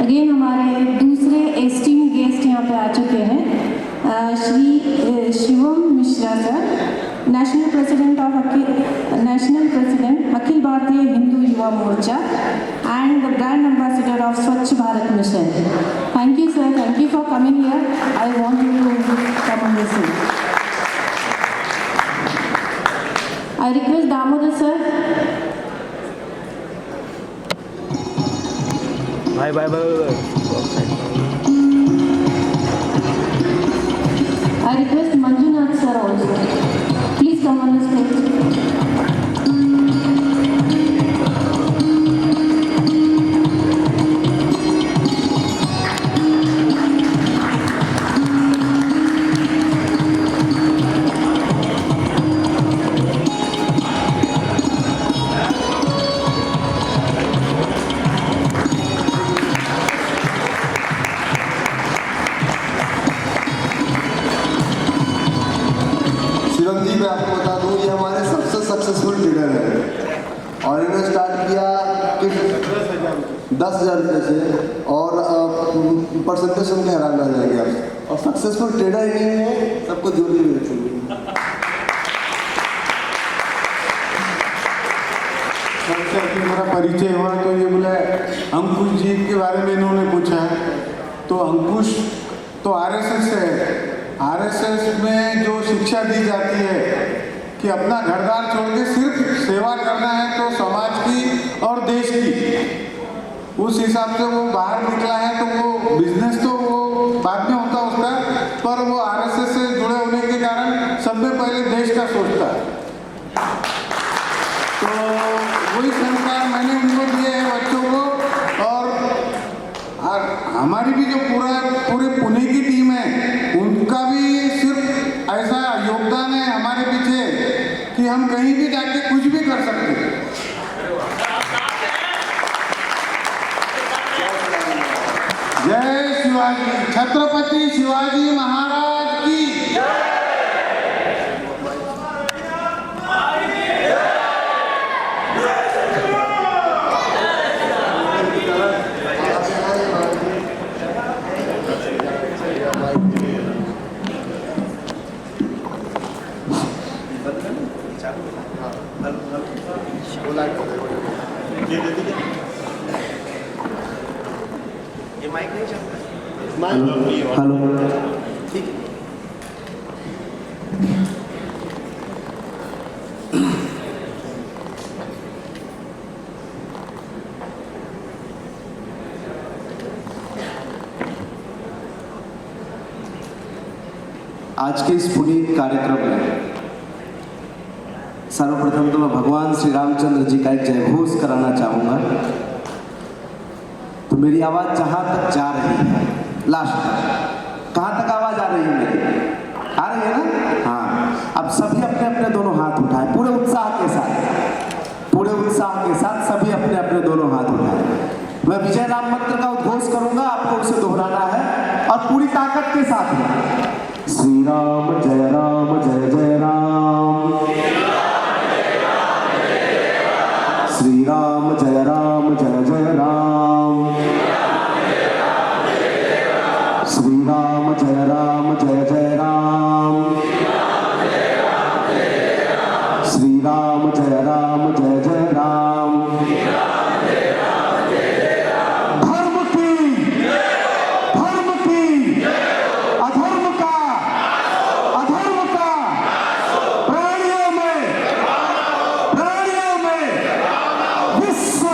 Again हमारे दूसरे esteem guest यहाँ पे आ चुके हैं, Shri Shivam Mishra sir, national president Akhil Bharatiya Hindu Yuva Morcha and the brand ambassador of Swachh Bharat Mission. Thank you sir, thank you for coming here. I want you to come on this seat. I request Damodar sir. Bye. I request Manjunath sir also. Please come on the stage. मैं आपको बता दूं, ये हमारे सबसे successful leader है और इन्होंने स्टार्ट किया कि 10,000 रुपये से और परसेंटेज सुन के हैरान रह जाएंगे आप। और सक्सेसफुल ट्रेडर ही नहीं है, सबको ज्वेलरी बेचेंगे। सबसे मेरा परिचय हुआ तो ये बोला अंकुश जी के बारे में इन्होंने पूछा, तो अंकुश तो आरएसएस है। आरएसएस में जो शिक्षा दी जाती है कि अपना घरदार छोड़ के सिर्फ सेवा करना है तो समाज की और देश की, उस हिसाब से वो बाहर निकला है। तो वो बिजनेस तो वो बाद में होता उसका, पर वो आरएसएस से जुड़े होने के कारण सब में पहले देश का सोचता है। तो वही संस्कार मैंने उनको दिए हैं बच्चों को। और हमारी भी जो पूरे पुणे की टीम है, उनका भी सिर्फ ऐसा योगदान है हमारे पीछे कि हम कहीं भी जाके कुछ भी कर सकते हैं। जय शिवाजी, छत्रपति शिवाजी महाराज की। हेलो, ठीक है। आज के इस पुनीत कार्यक्रम में सर्वप्रथम तो मैं भगवान श्री रामचंद्र जी का एक जयघोष कराना चाहूँगा। तो मेरी आवाज़ जहाँ तक जा रही है, लास्ट तक कहाँ तक आवाज़ आ रही है मेरी? आ रही है ना? हाँ। अब सभी अपने अपने दोनों हाथ उठाएं, पूरे उत्साह के साथ सभी अपने अपने दोनों हाथ उठाएं। मैं विजय राम मंत्र का उद्घोष करूँगा, आपको उसे दोहराना है और पूरी ताकत के साथ में। श्री राम जय राम जय जय राम, श्री राम जय राम जय जय राम, श्री राम जय राम जय जय राम, श्री राम जय राम जय जय राम। धर्म की अधर्म का प्राणियों में विश्व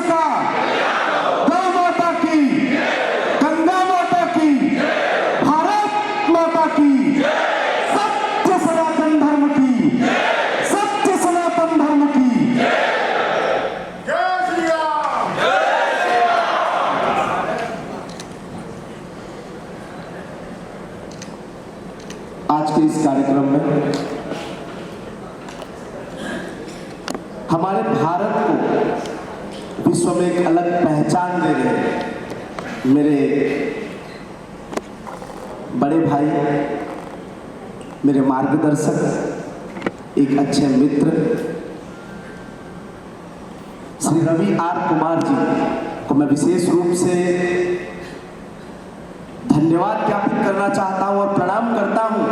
का गौ माता की, गंगा माता की, भारत माता की, सत्य सनातन धर्म की, सत्य सनातन धर्म की। जय श्री राम। आज के इस कार्यक्रम में हमारे भारत को विश्व में एक अलग पहचान दे रहे हैं मेरे बड़े भाई, मेरे मार्गदर्शक, एक अच्छे मित्र श्री रवि आर कुमार जी को मैं विशेष रूप से धन्यवाद ज्ञापित करना चाहता हूं और प्रणाम करता हूं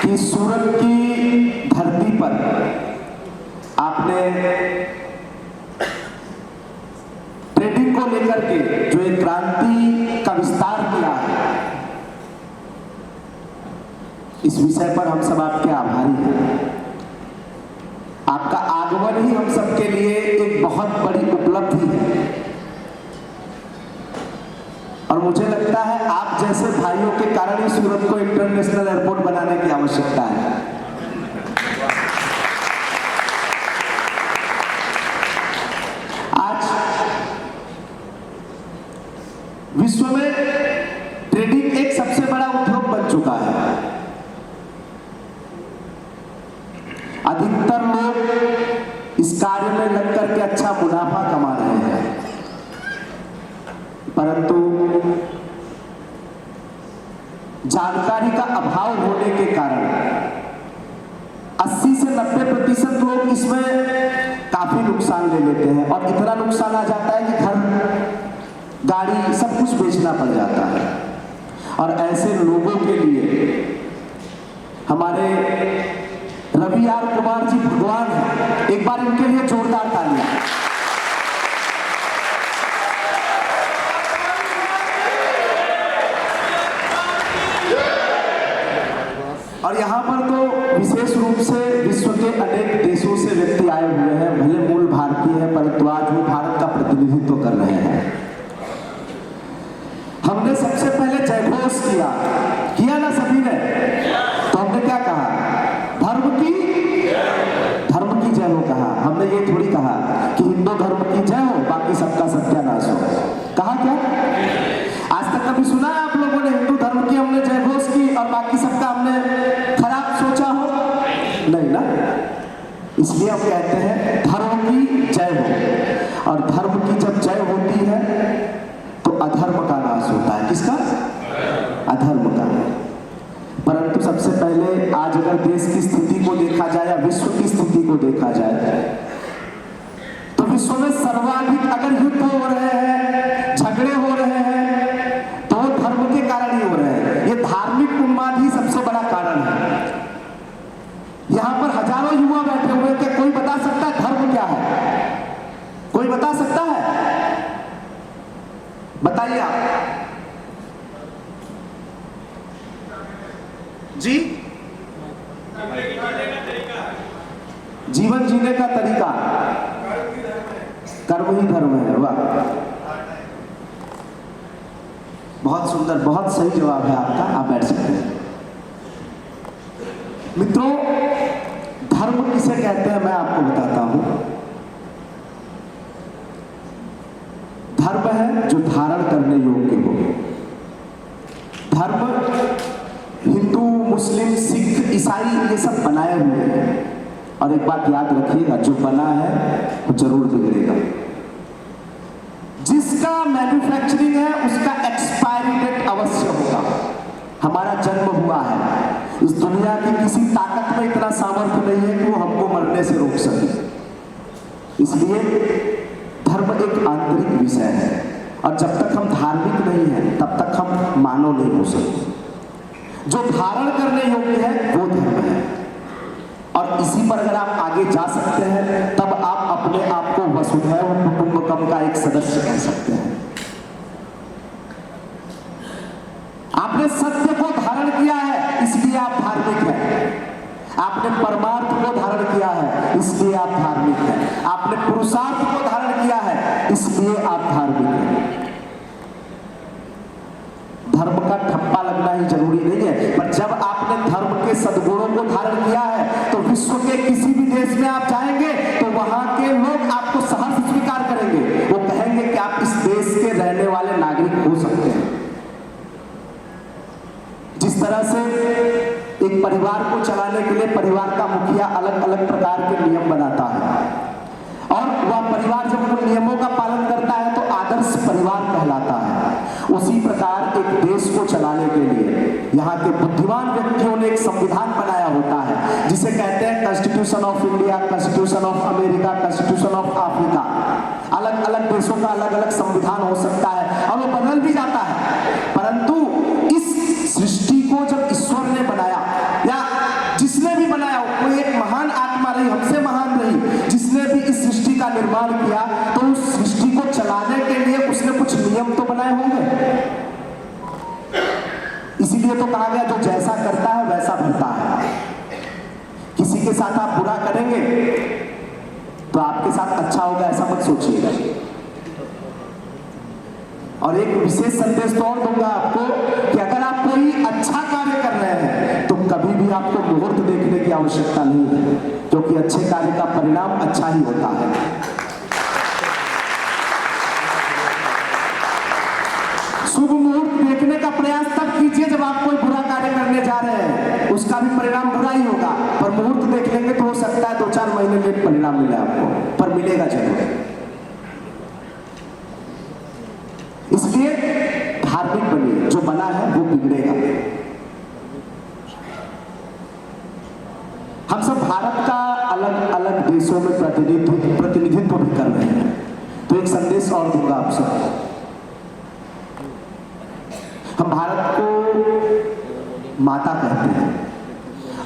कि सूरत की धरती पर आपने ट्रेडिंग को लेकर के जो एक क्रांति का विस्तार किया है, इस विषय पर हम सब आपके आभारी हैं। आपका आगमन ही हम सबके लिए एक बहुत बड़ी उपलब्धि है और मुझे लगता है आप जैसे भाइयों के कारण ही सूरत को इंटरनेशनल एयरपोर्ट बनाने की आवश्यकता है। आज विश्व में ट्रेडिंग एक सबसे बड़ा उद्योग बन चुका है। अधिकतर लोग इस कार्य में लग करके अच्छा मुनाफा कमा रहे हैं, परंतु जानकारी का अभाव होने के कारण 80 से 90% लोग इसमें काफी नुकसान ले लेते हैं और इतना नुकसान आ जाता है कि घर गाड़ी सब कुछ बेचना पड़ जाता है। और ऐसे लोगों के लिए हमारे रवि आर कुमार जी भगवान है, एक बार इनके लिए जोरदार तालियां। और यहाँ पर तो विशेष रूप से विश्व के अनेक देशों से व्यक्ति आए हुए हैं, भले मूल भारतीय हैं परंतु आज वो भारत का प्रतिनिधित्व कर रहे हैं। हमने सबसे पहले जयघोष किया ना सभी ने, तो हमने क्या कहा? धर्म की जय हो कहा। हमने ये थोड़ी कहा कि हिंदू धर्म की जय हो बाकी सबका सत्यानाश हो। कहा क्या? आज तक कभी सुना है आप लोगों ने हिंदू धर्म की हमने जय घोष की और बाकी सबका हमने खराब सोचा हो? नहीं ना। इसलिए हम कहते हैं धर्म की जय हो, और धर्म की जब जय होती है तो अधर्म का नाश होता है। किसका? अधर्म का। परंतु सबसे पहले आज अगर देश की स्थिति को देखा जाए या विश्व की स्थिति को देखा जाए तो विश्व में सर्वाधिक अगर युद्ध हो रहे हैं, झगड़े हो रहे हैं, तो वो धर्म के कारण ही हो रहे हैं। ये धार्मिक उन्माद ही सबसे बड़ा कारण है। यहां पर हजारों युवा बैठे हुए थे, कोई बता सकता है धर्म क्या है? कोई बता सकता है? बताइए आप जी। जीवन जीने का तरीका, कर्म ही धर्म है। वाह, बहुत सुंदर, बहुत सही जवाब है आपका। आप बैठ सकते हैं। मित्रों, धर्म किसे कहते हैं मैं आपको बताता हूं। धर्म है जो धारण करने योग्य हो। धर्म हिंदू, मुस्लिम, सिख, ईसाई ये सब बनाए हुए हैं, और एक बात याद रखिएगा, जो बना है वो जरूर बिगड़ेगा। जिसका मैन्युफैक्चरिंग है उसका एक्सपायरी डेट अवश्य होगा। हमारा जन्म हुआ है, इस दुनिया की किसी ताकत में इतना सामर्थ्य नहीं है कि वो हमको मरने से रोक सके। इसलिए धर्म एक आंतरिक विषय है, और जब तक हम धार्मिक नहीं हैं तब तक हम मानव नहीं हो सकते। जो धारण करने योग्य है वो धर्म है, और इसी पर अगर आप आगे जा सकते हैं तब आप अपने आप को वसुधैव कुटुंबकम का एक सदस्य कह सकते हैं। आपने सत्य को धारण किया है इसलिए आप धार्मिक हैं। आपने परमार्थ को धारण किया है इसलिए आप धार्मिक हैं। आपने पुरुषार्थ को धारण किया है इसलिए आप धार्मिक हैं। धर्म का ठप्पा लगना ही जरूरी नहीं है, पर जब आपने धर्म के सद्गुणों को धारण किया है तो विश्व के किसी भी देश में आप जाएंगे तो वहां के लोग आपको सहर्ष स्वीकार करेंगे। वो कहेंगे कि आप इस देश के रहने वाले नागरिक हो सकते हैं। जिस तरह से एक परिवार को चलाने के लिए परिवार का मुखिया अलग अलग प्रकार के नियम बनाता है, और वह परिवार जब उन नियमों का पालन करता है तो आदर्श परिवार कहलाता है। उसी प्रकार एक देश को चलाने के लिए यहाँ के बुद्धिमान व्यक्तियों ने एक संविधान बनाया होता है, जिसे कहते हैं constitution of India, constitution of America, constitution of Africa. अलग अलग देशों का अलग अलग संविधान हो सकता है और वो बदल भी जाता है, परंतु इस सृष्टि को जब ईश्वर ने बनाया या जिसने भी बनाया, कोई एक महान आत्मा रही, हमसे महान रही, जिसने भी इस सृष्टि का निर्माण किया, तो उस सृष्टि को चलाने के लिए उसने कुछ नियम तो बनाए होंगे। इसीलिए तो कहा गया जो जैसा करता है वैसा भरता है। किसी के साथ आप बुरा करेंगे तो आपके साथ अच्छा होगा ऐसा मत सोचिएगा। और एक विशेष संदेश तो और दूंगा आपको कि अगर आप कोई अच्छा कार्य कर रहे हैं तो कभी भी आपको मुहूर्त देखने की आवश्यकता नहीं है, क्योंकि अच्छे कार्य का परिणाम अच्छा ही होता है। शुभ मुहूर्त देखने का प्रयास तब कीजिए जब आप कोई बुरा कार्य करने जा रहे हैं, उसका भी परिणाम बुरा ही होगा, पर मुहूर्त देख लेंगे तो हो सकता है 2-4 महीने लेट परिणाम मिले आपको, पर मिलेगा जरूर। इसलिए धार्मिक बनिए, जो बना है वो बिगड़ेगा। हम सब भारत का अलग अलग देशों में प्रतिनिधित्व भी कर रहे हैं, तो एक संदेश और दूंगा आप सबको। हम भारत को माता कहते हैं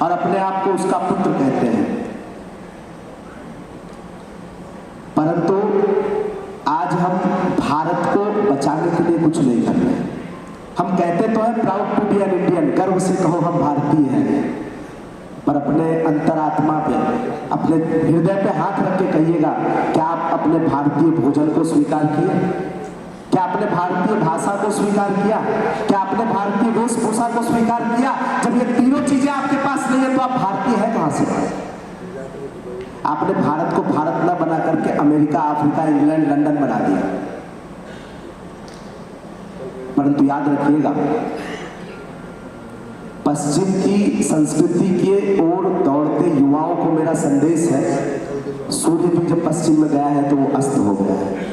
और अपने आप को उसका पुत्र कहते हैं, परंतु आज हम भारत को बचाने के लिए कुछ नहीं कर रहे। हम कहते तो हैं proud to be an Indian, गर्व से कहो हम भारतीय हैं, पर अपने अंतरात्मा पे, अपने हृदय पे हाथ रख के कहिएगा, क्या आप अपने भारतीय भोजन को स्वीकार किए? क्या आपने भारतीय भाषा को स्वीकार किया? क्या आपने भारतीय वेशभूषा को स्वीकार किया? जब ये तीनों चीजें आपके पास नहीं है तो आप भारतीय है कहां से? आपने भारत को भारत न बना करके अमेरिका, अफ्रीका, इंग्लैंड, लंदन बना दिया। परंतु याद रखिएगा, पश्चिम की संस्कृति के ओर दौड़ते युवाओं को मेरा संदेश है, सूर्य भी जब पश्चिम में गया है तो वो अस्त हो गया है।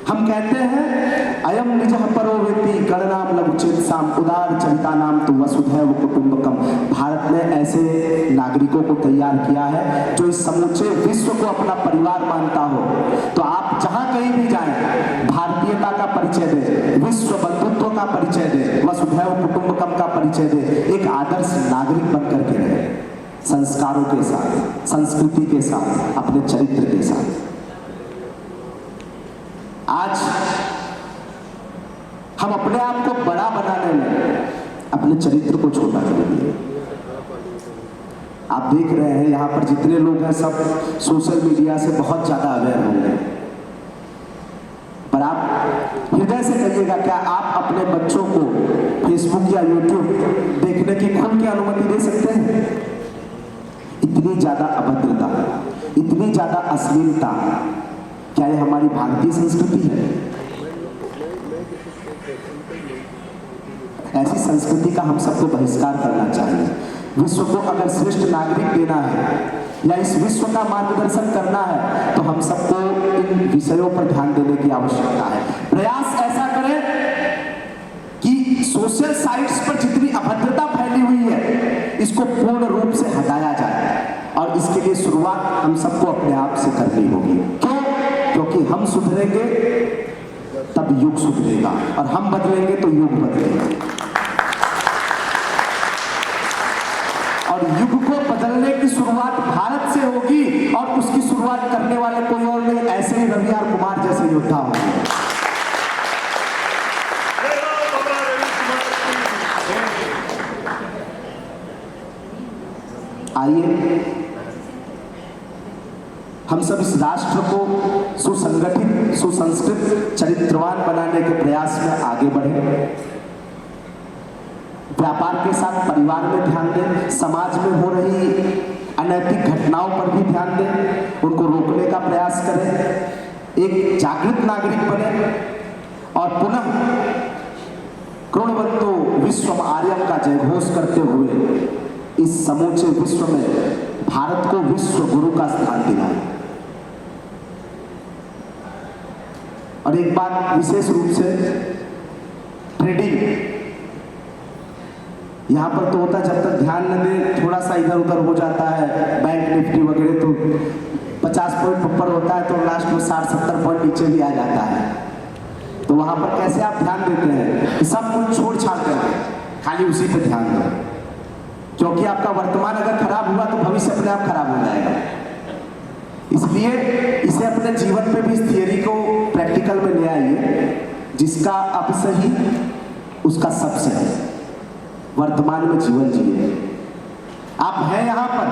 हम कहते हैं अयम निजः परो वेत्ति गणनाम लघुचेतसाम उदार चरिता नाम तो वसुधैव कुटुंबकम। भारत ने ऐसे नागरिकों को तैयार किया है जो इस समूचे विश्व को अपना परिवार मानता हो। तो आप जहां कहीं भी जाएं, भारतीयता का परिचय दे, विश्व बंधुत्व का परिचय दे, वसुधैव कुटुंबकम का परिचय दे, एक आदर्श नागरिक बनकर के रहे, संस्कारों के साथ, संस्कृति के साथ, अपने चरित्र के साथ। आज हम अपने आप को बड़ा बनाने में अपने चरित्र को छोटा कर दिए। आप देख रहे हैं यहाँ पर जितने लोग हैं सब सोशल मीडिया से बहुत ज्यादा अवेयर होंगे, पर आप हृदय से कहिएगा, क्या आप अपने बच्चों को फेसबुक या यूट्यूब देखने की खुल की अनुमति दे सकते हैं? इतनी ज्यादा अभद्रता, इतनी ज्यादा अश्लीलता, क्या ये हमारी भारतीय संस्कृति है? ऐसी संस्कृति का हम सबको बहिष्कार करना चाहिए। विश्व को अगर श्रेष्ठ नागरिक देना है या इस विश्व का मार्गदर्शन करना है तो हम सबको इन विषयों पर ध्यान देने की आवश्यकता है। प्रयास ऐसा करें कि सोशल साइट्स पर जितनी अभद्रता फैली हुई है इसको पूर्ण रूप से हटाया जाए, और इसके लिए शुरुआत हम सबको अपने आप से करनी होगी। क्यों? क्योंकि हम सुधरेंगे तब युग सुधरेगा, और हम बदलेंगे तो युग बदलेगा। और युग को बदलने की शुरुआत भारत से होगी, और उसकी शुरुआत करने वाले कोई और नहीं, ऐसे ही रवियार कुमार जैसे योद्धा होंगे। आइए हम सब इस राष्ट्र को सुसंगठित, सुसंस्कृत, चरित्रवान बनाने के प्रयास में आगे बढ़े। व्यापार के साथ परिवार में ध्यान दें, समाज में हो रही अनैतिक घटनाओं पर भी ध्यान दें, उनको रोकने का प्रयास करें, एक जागृत नागरिक बने, और पुनः कृणवंतो विश्वम आर्यम का जयघोष करते हुए इस समूचे विश्व में भारत को विश्व गुरु का स्थान दिलाएं। और एक बात विशेष रूप से, ट्रेडिंग यहाँ पर तो होता है, जब तक ध्यान न दे थोड़ा सा इधर उधर हो जाता है, बैंक निफ्टी वगैरह तो 50 पॉइंट ऊपर होता है तो लास्ट में 60-70 पॉइंट नीचे भी आ जाता है। तो वहाँ पर कैसे आप ध्यान देते हैं कि सब कुछ छोड़ छाड़ करके खाली उसी पे ध्यान दो, क्योंकि आपका वर्तमान अगर खराब हुआ तो भविष्य अपने आप खराब हो जाएगा। इसलिए इसे अपने जीवन पे भी इस थियरी को प्रैक्टिकल में ले आइए, जिसका अब सही उसका सब सही, वर्तमान में जीवन जिए। आप हैं यहाँ पर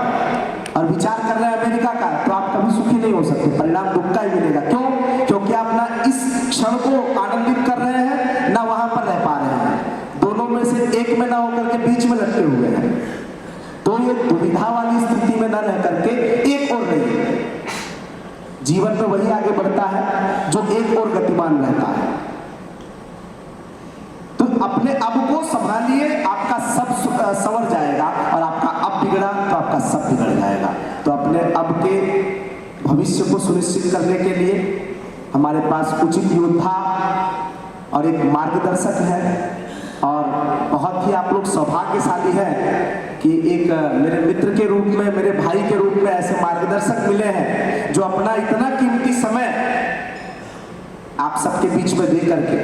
और विचार कर रहे हैं अमेरिका का, तो आप कभी सुखी नहीं हो सकते, परिणाम दुख का ही मिलेगा। क्यों? क्योंकि आप ना इस क्षण को आनंदित कर रहे हैं, ना वहां पर रह पा रहे हैं, दोनों में से एक में ना होकर के बीच में लटके हुए हैं। तो ये दुविधा वाली स्थिति में न रह करके एक और रहिए। जीवन में वही आगे बढ़ता है जो एक और गतिमान रहता है। तो अपने अब को संभालिए, आपका सब संवर जाएगा, और आपका अब बिगड़ा तो आपका सब बिगड़ जाएगा। तो अपने अब के भविष्य को सुनिश्चित करने के लिए हमारे पास उचित योद्धा और एक मार्गदर्शक है, और बहुत ही आप लोग सौभाग्यशाली हैं कि एक मेरे मित्र के रूप में, मेरे भाई के रूप में ऐसे मार्गदर्शक मिले हैं जो अपना इतना कीमती समय आप सबके बीच में दे करके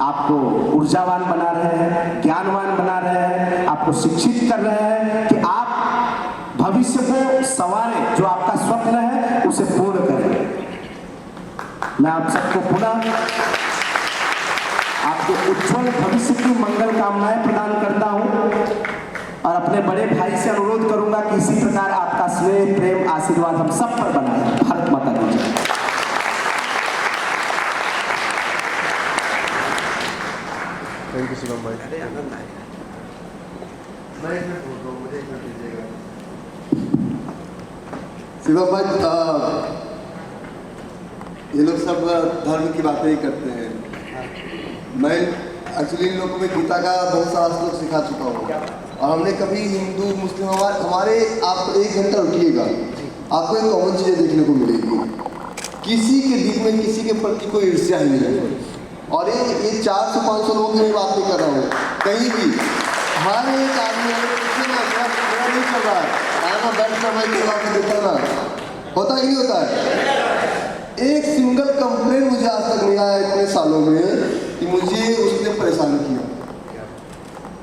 आपको ऊर्जावान बना रहे हैं, ज्ञानवान बना रहे हैं, आपको शिक्षित कर रहे हैं कि आप भविष्य को संवारें, जो आपका स्वप्न है उसे पूर्ण करें। मैं आप सबको पुनः आपके उज्जवल भविष्य की मंगल कामनाएं प्रदान करता हूं, और अपने बड़े भाई से अनुरोध करूंगा कि इसी प्रकार आपका स्नेह, प्रेम, आशीर्वाद हम सब पर बनाए। भारत माता की जय। थैंक यू शिवम भाई। मैं एक मिनट बोल रहा हूँ, मुझे एक मिनट दीजिएगा। शिवम भाई, ये लोग सब धर्म की बातें ही करते हैं। मैं एक्चुअली इन लोगों में गीता का बहुत सारा श्लोक सिखा चुका हूँ, और हमने कभी हिंदू मुस्लिम हमारे आप 1 घंटा रुकिएगा, आपको एक कॉमन चीज़ें देखने को मिलेगी। किसी के दिल में किसी के प्रति कोई ईर्ष्या ही नहीं है। और ये 400-500 लोगों की बात नहीं कर रहा हूँ, कहीं भी हर एक आदमी नहीं कर रहा है, आना बैठ कर मैं देता ना, होता ही नहीं होता है। एक सिंगल कंप्लेन मुझे आज तक नहीं आया इतने सालों में कि मुझे उसने परेशान किया।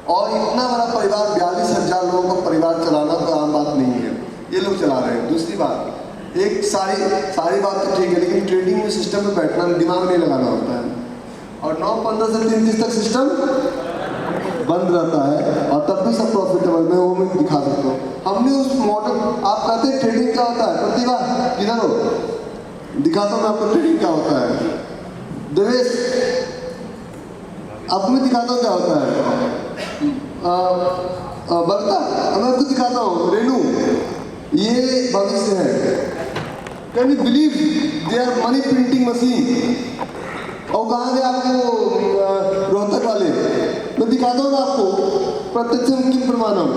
और इतना बड़ा परिवार, 42,000 लोगों का परिवार चलाना तो आम बात नहीं है, ये लोग चला रहे हैं। दूसरी बात, एक सारी बात तो ठीक है, लेकिन ट्रेडिंग में सिस्टम में बैठना, दिमाग नहीं लगाना होता है, और 9:15 से 3:30 तक सिस्टम बंद रहता है, और तब भी सब प्रॉफिटेबल। मैं वो मैं दिखा सकता हूँ। हमने उस मॉडल, आप कहते हैं ट्रेडिंग क्या होता है, प्रतिभा किधर हो, दिखाता हूँ मैं आपको ट्रेडिंग क्या होता है। देवेश, अब मैं दिखाता हूँ क्या होता है। बगता, मैं आपको दिखाता हूँ। रेनू, ये भविष्य है। Can you believe they are money printing machine. और कहाँ गए आपको रोहतक वाले, मैं दिखाता हूँ ना आपको, प्रत्यक्ष किम प्रमाणम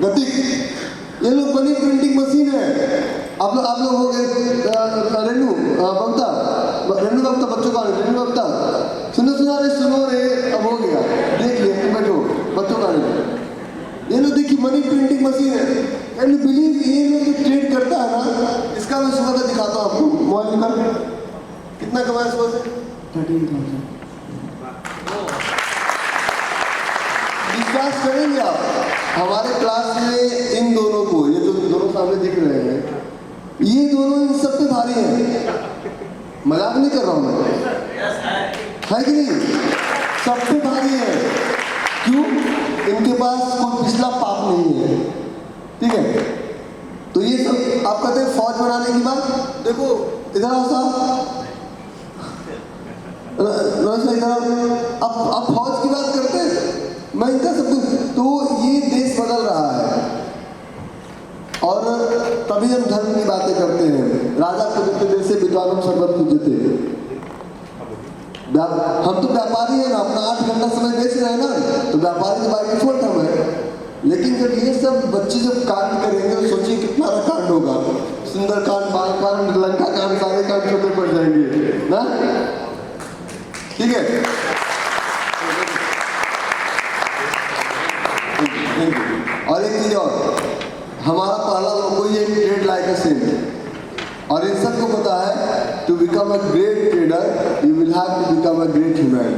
गतिक, ये लोग मनी प्रिंटिंग मशीन है। आप लोग हो गए रेनू बगता, बच्चों का रेनू बगता, सुनो रे, अब हो गया, देख लिया तुम बैठो, बच्चों का ये लोग देखिए मनी प्रिंटिंग मशीन है। कैन यू बिलीव, ये लोग जो ट्रेड करता है ना, इसका मैं सुबह का दिखाता हूँ आपको। मोबाइल निकाल, कितना कमाया सुबह से? 13,000। विश्वास करेंगे आप, हमारे क्लास में इन दोनों को, ये जो दोनों सामने दिख रहे हैं, ये दोनों इन सब पे भारी हैं। मजाक नहीं कर रहा हूँ मैं, है कि नहीं? सब पे भारी है। क्यों? इनके पास कोई पिछला पाप नहीं है, ठीक है? तो ये सब आप कहते हैं फौज बनाने की बात, देखो इधर आओ साहब, अब फौज की बात करते हैं, मैं इनका सब कुछ, तो ये देश बदल रहा है, और तभी हम धर्म की बातें करते हैं। राजा पूजते जैसे विद्वानों शरबत पूजते। हम तो व्यापारी हैं ना, अपना 8 घंटा समय बेच रहे हैं ना, तो व्यापारी तो बाई डिफॉल्ट हम है। लेकिन जब ये सब बच्चे जब कांड करेंगे तो सोचिए कितना कांड होगा। सुंदरकांड, बालकांड, लंका कांड, सारे कांड छोटे पड़ जाएंगे ना। ठीक है, और एक चीज और, हमारा पहला लोगो ये ट्रेड लाइक अ सेंट, और इन सबको पता है to become a great trader you will have to become a great human.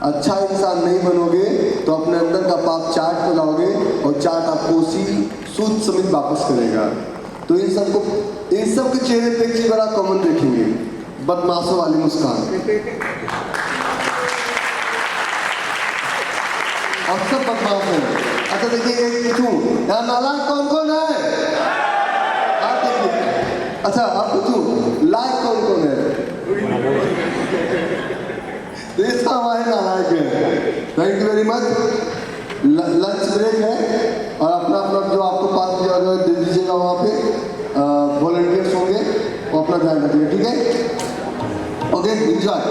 अच्छा इंसान नहीं बनोगे तो अपने अंदर का पाप चाट पे लाओगे और चाट आपको उसी सूद समेत वापस करेगा। तो इन सब के चेहरे पे एक चीज बड़ा कॉमन देखेंगे, बदमाशों वाली मुस्कान, और सब बदमाश हैं। अच्छा देखिए, एक पूछूं, यहाँ नालायक कौन कौन है? आप देखिए। अच्छा आप पूछूं, लायक कौन कौन है? तो ये सब हमारे नालायक हैं। Thank you very much. Lunch break है और अपना अपना जो आपको पास जो दे दीजिएगा वहाँ पे वॉलंटियर्स होंगे, वो अपना ध्यान रखिए। ठीक है, ओके, एंजॉय।